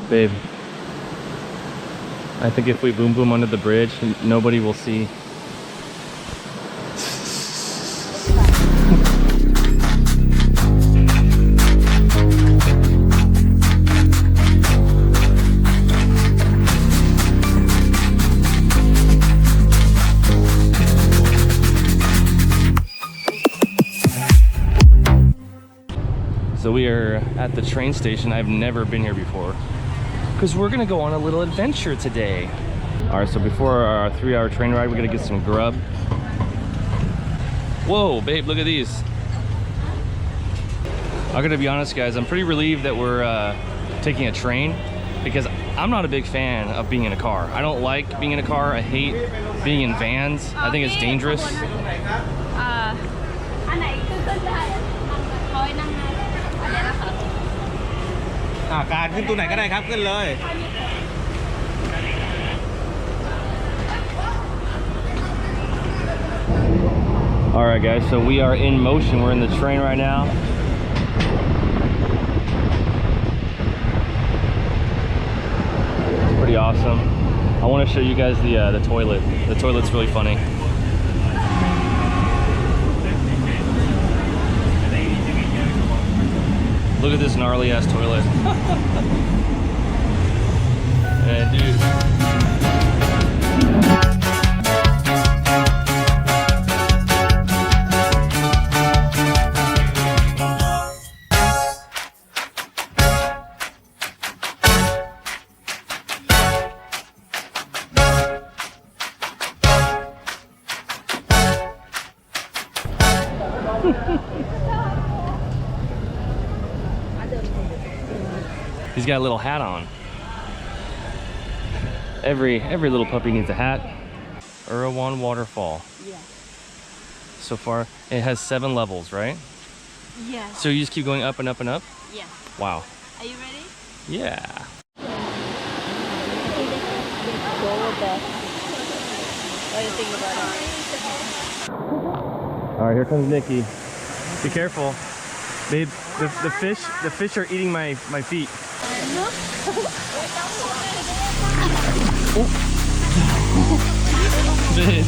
Babe, I think if we boom boom under the bridge, nobody will see. So we are at the train station. I've never been here before because we're gonna go on a little adventure today. All right, so before our 3-hour train ride, we're gonna get some grub. Whoa, babe, look at these. I'm gonna be honest, guys, I'm pretty relieved that we're taking a train because I'm not a big fan of being in a car. I don't like being in a car. I hate being in vans. I think it's dangerous. All right, guys, so we are in motion. We're in the train right now. It's pretty awesome. I want to show you guys the toilet. The toilet's really funny. Look at this gnarly ass toilet. And dude. He's got a little hat on. Every little puppy needs a hat. Erewhon waterfall. Yeah. So far, it has 7 levels, right? Yeah. So you just keep going up and up and up? Yeah. Wow. Are you ready? Yeah. What do you think about it? All right, here comes Nikki. Be careful. Babe, the fish are eating my feet. Babe.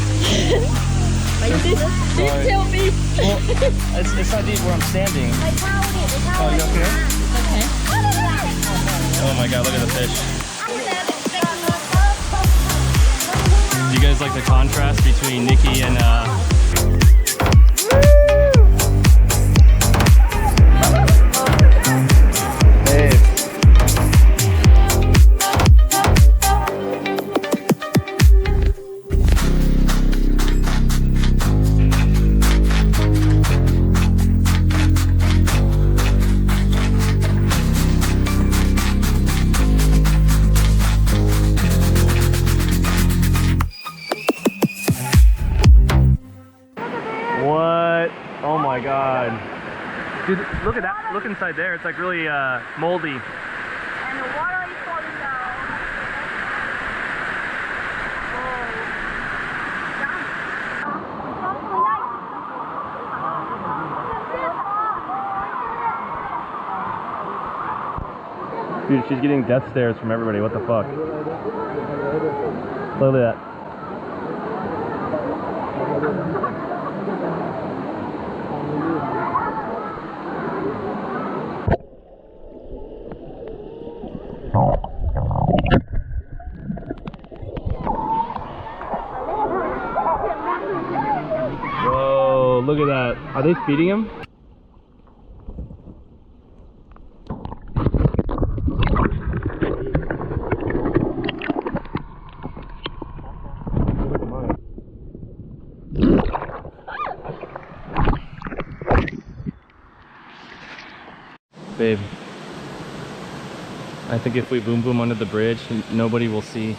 This tell me. Well, it's not deep where I'm standing. Oh, you okay? Okay. Oh my god, look at the fish. Do you guys like the contrast between Nikki and What? Oh my god. Dude, look at that. Look inside there. It's like really moldy. And the water is falling down. Dude, she's getting death stares from everybody. What the fuck? Look at that. Whoa, look at that. Are they feeding him? Babe, I think if we boom boom under the bridge, nobody will see.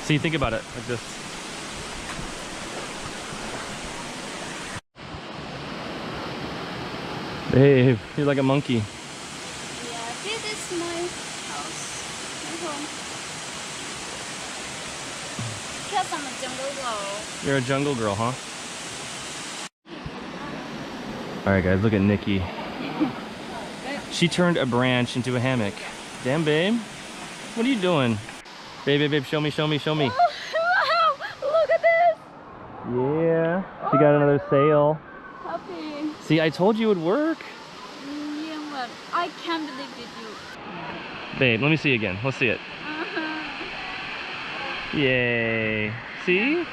See, think about it like this. Babe, you're like a monkey. Yeah, this is my house, my home. because I'm a jungle girl. You're a jungle girl, huh? All right, guys, look at Nikki. She turned a branch into a hammock. Damn, babe. What are you doing? Babe, show me. Wow, look at this. Yeah. She got another sail. Happy. See, I told you it would work. Yeah, but I can't believe it. You. Babe, let me see again. Let's see it. Yay. See? Thank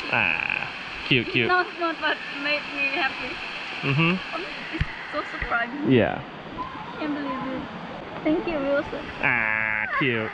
you. Ah, cute. Not but made me happy. Mm-hmm. It's so surprising. Yeah. Can't believe it. Thank you, Wilson. Ah, cute.